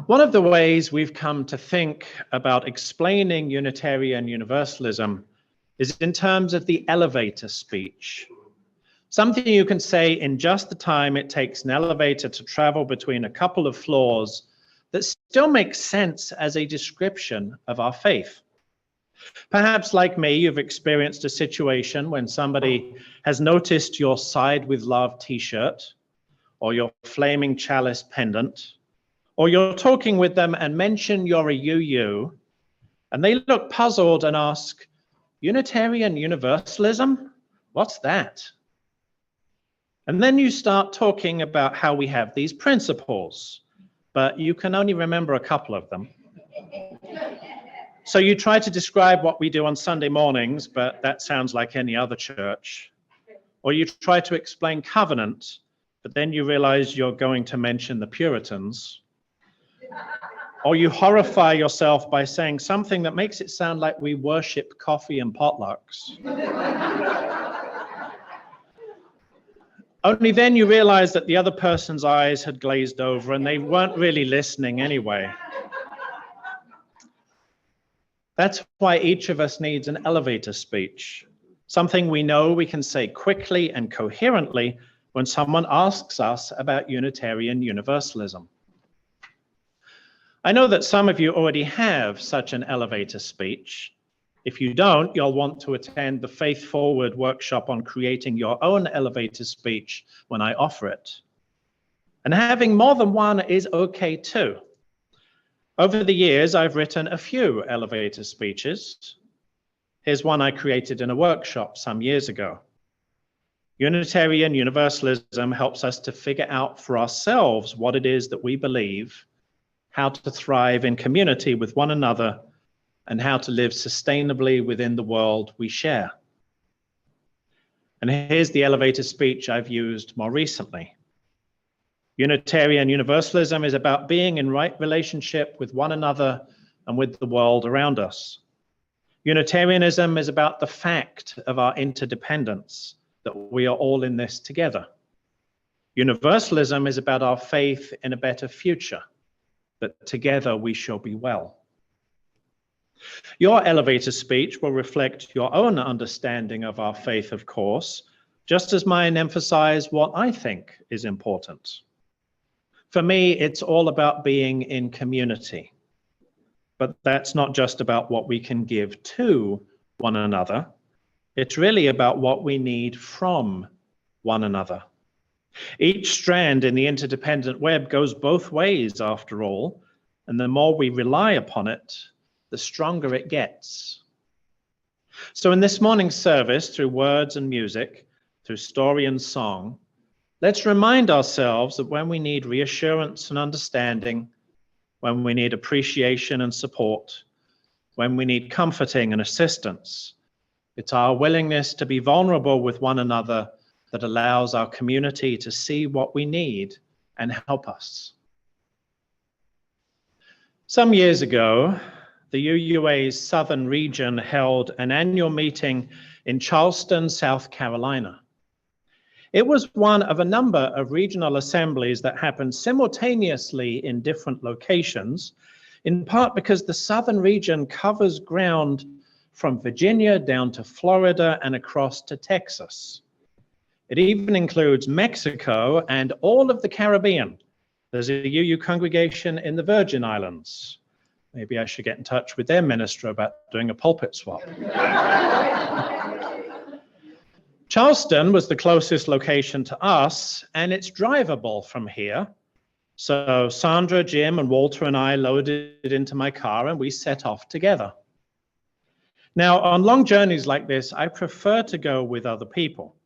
One of the ways we've come to think about explaining Unitarian Universalism is in terms of the elevator speech. Something you can say in just the time it takes an elevator to travel between a couple of floors that still makes sense as a description of our faith. Perhaps like me, you've experienced a situation when somebody has noticed your Side with Love t-shirt or your flaming chalice pendant, or you're talking with them and mention you're a UU, and they look puzzled and ask, Unitarian Universalism? What's that? And then you start talking about how we have these principles, but you can only remember a couple of them. So you try to describe what we do on Sunday mornings, but that sounds like any other church. Or you try to explain covenant, but then you realize you're going to mention the Puritans. Or you horrify yourself by saying something that makes it sound like we worship coffee and potlucks. Only then you realize that the other person's eyes had glazed over and they weren't really listening anyway. That's why each of us needs an elevator speech, something we know we can say quickly and coherently when someone asks us about Unitarian Universalism. I know that some of you already have such an elevator speech. If you don't, you'll want to attend the Faith Forward workshop on creating your own elevator speech when I offer it. And having more than one is okay too. Over the years, I've written a few elevator speeches. Here's one I created in a workshop some years ago. Unitarian Universalism helps us to figure out for ourselves what it is that we believe, how to thrive in community with one another, and how to live sustainably within the world we share. And here's the elevator speech I've used more recently. Unitarian Universalism is about being in right relationship with one another and with the world around us. Unitarianism is about the fact of our interdependence, that we are all in this together. Universalism is about our faith in a better future, that together we shall be well. Your elevator speech will reflect your own understanding of our faith, of course, just as mine emphasize what I think is important. For me, it's all about being in community. But that's not just about what we can give to one another. It's really about what we need from one another. Each strand in the interdependent web goes both ways, after all, and the more we rely upon it, the stronger it gets. So in this morning's service, through words and music, through story and song, let's remind ourselves that when we need reassurance and understanding, when we need appreciation and support, when we need comforting and assistance, it's our willingness to be vulnerable with one another that allows our community to see what we need and help us. Some years ago, the UUA's Southern region held an annual meeting in Charleston, South Carolina. It was one of a number of regional assemblies that happened simultaneously in different locations, in part because the Southern region covers ground from Virginia down to Florida and across to Texas. It even includes Mexico and all of the Caribbean. There's a UU congregation in the Virgin Islands. Maybe I should get in touch with their minister about doing a pulpit swap. Charleston was the closest location to us, and it's drivable from here. So Sandra, Jim, and Walter and I loaded into my car and we set off together. Now, on long journeys like this, I prefer to go with other people.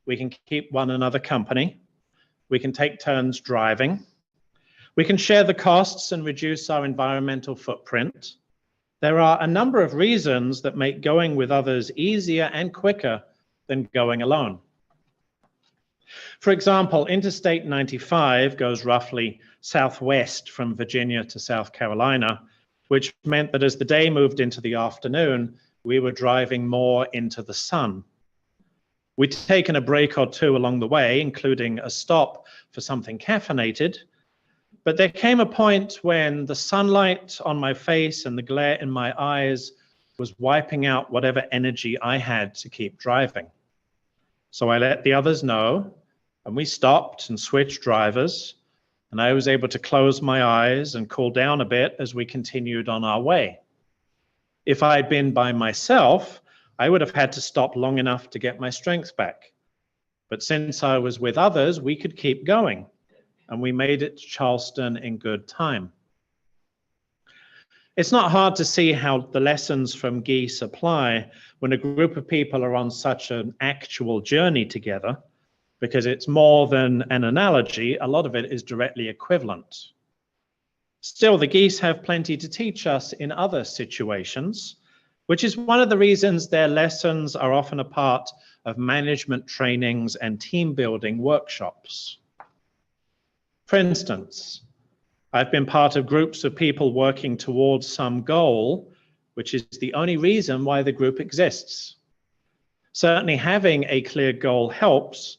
We can keep one another company. We can take turns driving. We can share the costs and reduce our environmental footprint. There are a number of reasons that make going with others easier and quicker than going alone. For example, Interstate 95 goes roughly southwest from Virginia to South Carolina, which meant that as the day moved into the afternoon, we were driving more into the sun. We'd taken a break or two along the way, including a stop for something caffeinated, But there came a point when the sunlight on my face and the glare in my eyes was wiping out whatever energy I had to keep driving. So I let the others know, and we stopped and switched drivers, and I was able to close my eyes and cool down a bit as we continued on our way. If I had been by myself, I would have had to stop long enough to get my strength back. But since I was with others, we could keep going, and we made it to Charleston in good time. It's not hard to see how the lessons from geese apply when a group of people are on such an actual journey together, because it's more than an analogy. A lot of it is directly equivalent. Still, the geese have plenty to teach us in other situations, which is one of the reasons their lessons are often a part of management trainings and team building workshops. For instance, I've been part of groups of people working towards some goal, which is the only reason why the group exists. Certainly having a clear goal helps,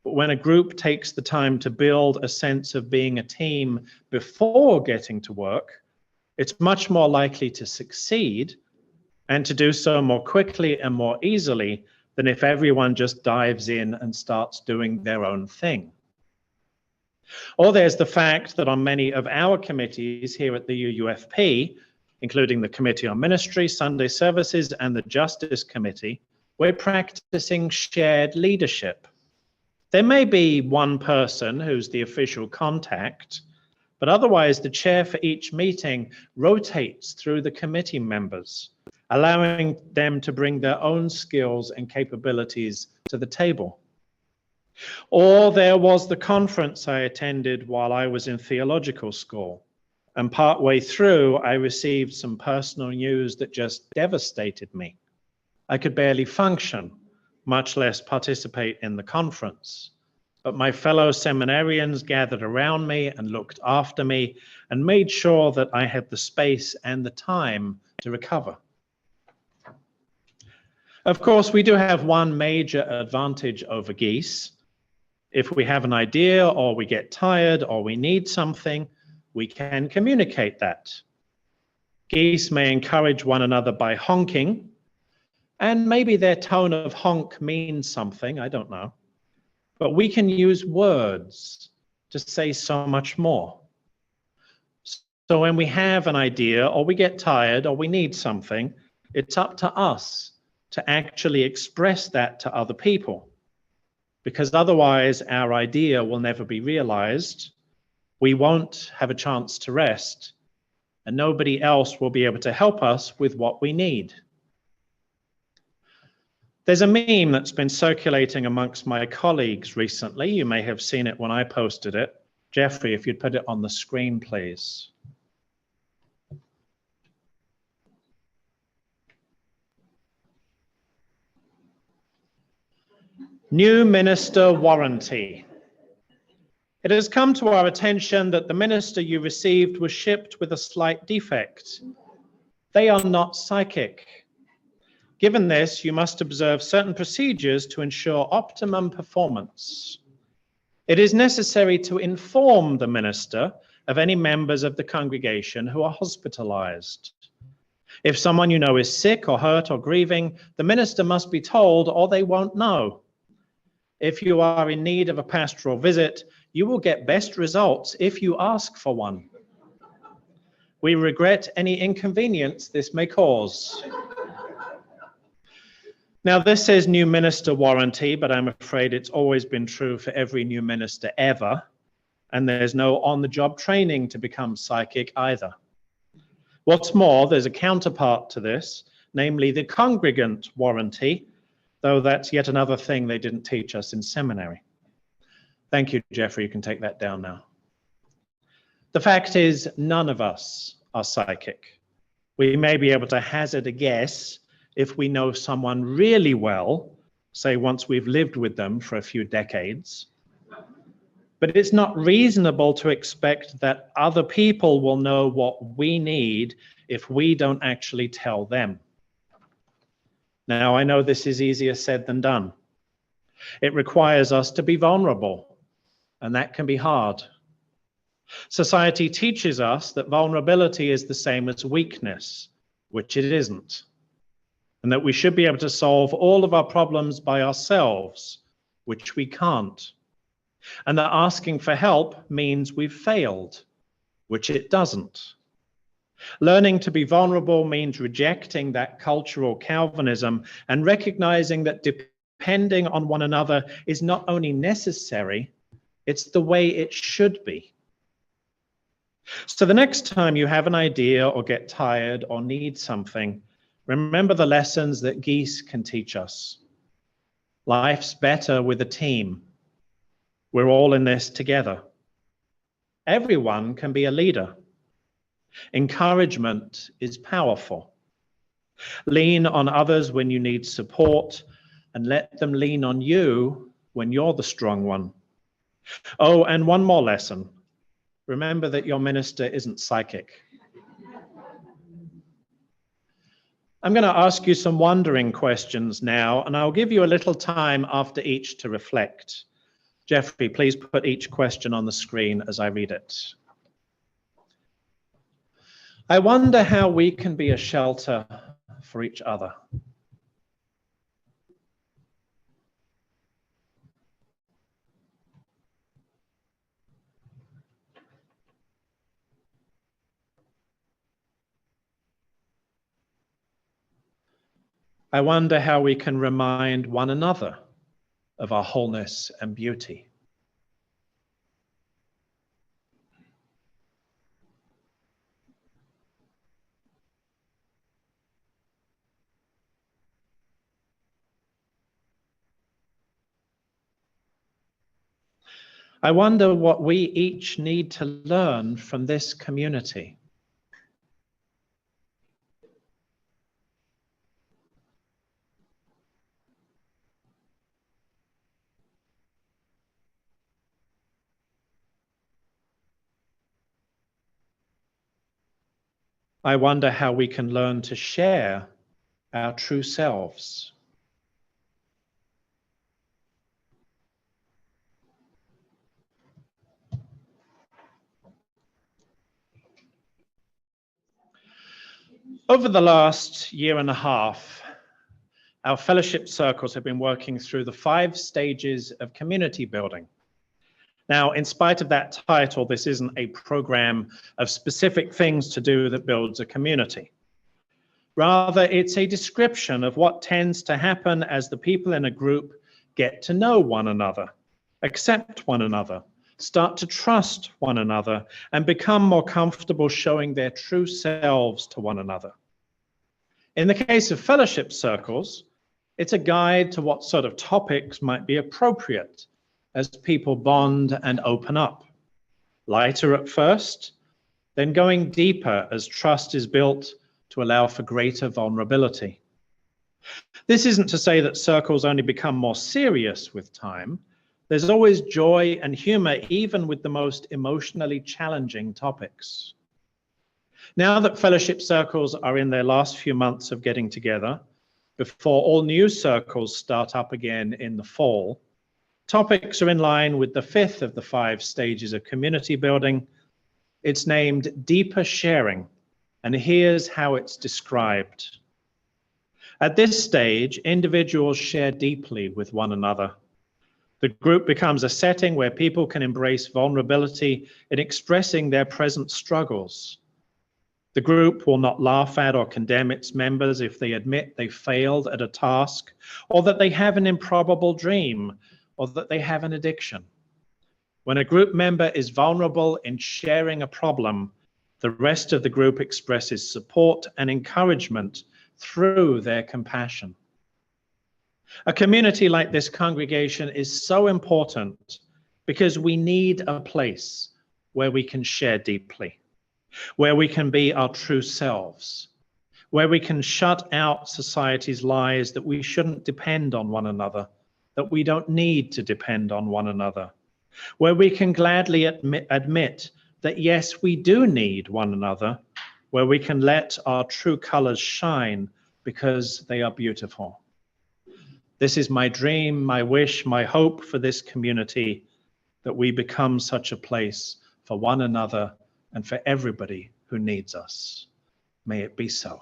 but when a group takes the time to build a sense of being a team before getting to work, it's much more likely to succeed and to do so more quickly and more easily than if everyone just dives in and starts doing their own thing. Or there's the fact that on many of our committees here at the UUFP, including the Committee on Ministry, Sunday Services, and the Justice Committee, we're practicing shared leadership. There may be one person who's the official contact, but otherwise the chair for each meeting rotates through the committee members, allowing them to bring their own skills and capabilities to the table. Or there was the conference I attended while I was in theological school, and partway through I received some personal news that just devastated me. I could barely function, much less participate in the conference. But my fellow seminarians gathered around me and looked after me and made sure that I had the space and the time to recover. Of course, we do have one major advantage over geese. If we have an idea or we get tired or we need something, we can communicate that. Geese may encourage one another by honking, and maybe their tone of honk means something, I don't know. But we can use words to say so much more. So when we have an idea or we get tired or we need something, it's up to us to actually express that to other people. Because otherwise our idea will never be realized, we won't have a chance to rest, and nobody else will be able to help us with what we need. There's a meme that's been circulating amongst my colleagues recently. You may have seen it when I posted it. Jeffrey, if you'd put it on the screen, please. New minister warranty. It has come to our attention that the minister you received was shipped with a slight defect. They are not psychic. Given this, you must observe certain procedures to ensure optimum performance. It is necessary to inform the minister of any members of the congregation who are hospitalized. If someone you know is sick or hurt or grieving, the minister must be told or they won't know. If you are in need of a pastoral visit, you will get best results if you ask for one. We regret any inconvenience this may cause. Now, this says new minister warranty, but I'm afraid it's always been true for every new minister ever, and there's no on-the-job training to become psychic either. What's more, there's a counterpart to this, namely the congregant warranty, though that's yet another thing they didn't teach us in seminary. Thank you, Jeffrey. You can take that down now. The fact is, none of us are psychic. We may be able to hazard a guess if we know someone really well, say once we've lived with them for a few decades. But it's not reasonable to expect that other people will know what we need if we don't actually tell them. Now, I know this is easier said than done. It requires us to be vulnerable, and that can be hard. Society teaches us that vulnerability is the same as weakness, which it isn't, and that we should be able to solve all of our problems by ourselves, which we can't, and that asking for help means we've failed, which it doesn't. Learning to be vulnerable means rejecting that cultural Calvinism and recognizing that depending on one another is not only necessary, it's the way it should be. So the next time you have an idea or get tired or need something, remember the lessons that geese can teach us. Life's better with a team. We're all in this together. Everyone can be a leader. Encouragement is powerful. Lean on others when you need support and let them lean on you when you're the strong one. Oh, and one more lesson. Remember that your minister isn't psychic. I'm going to ask you some wondering questions now, and I'll give you a little time after each to reflect. Jeffrey, please put each question on the screen as I read it. I wonder how we can be a shelter for each other. I wonder how we can remind one another of our wholeness and beauty. I wonder what we each need to learn from this community. I wonder how we can learn to share our true selves. Over the last year and a half, our fellowship circles have been working through the 5 stages of community building. Now, in spite of that title, this isn't a program of specific things to do that builds a community. Rather, it's a description of what tends to happen as the people in a group get to know one another, accept one another, start to trust one another, and become more comfortable showing their true selves to one another. In the case of fellowship circles, it's a guide to what sort of topics might be appropriate as people bond and open up. Lighter at first, then going deeper as trust is built to allow for greater vulnerability. This isn't to say that circles only become more serious with time. There's always joy and humor, even with the most emotionally challenging topics. Now that fellowship circles are in their last few months of getting together, before all new circles start up again in the fall, topics are in line with the 5th of the 5 stages of community building. It's named Deeper Sharing, and here's how it's described. At this stage, individuals share deeply with one another. The group becomes a setting where people can embrace vulnerability in expressing their present struggles. The group will not laugh at or condemn its members if they admit they failed at a task, or that they have an improbable dream, or that they have an addiction. When a group member is vulnerable in sharing a problem, the rest of the group expresses support and encouragement through their compassion. A community like this congregation is so important because we need a place where we can share deeply, where we can be our true selves, where we can shut out society's lies that we shouldn't depend on one another, that we don't need to depend on one another, where we can gladly admit that yes, we do need one another, where we can let our true colors shine because they are beautiful. This is my dream, my wish, my hope for this community, that we become such a place for one another and for everybody who needs us. May it be so.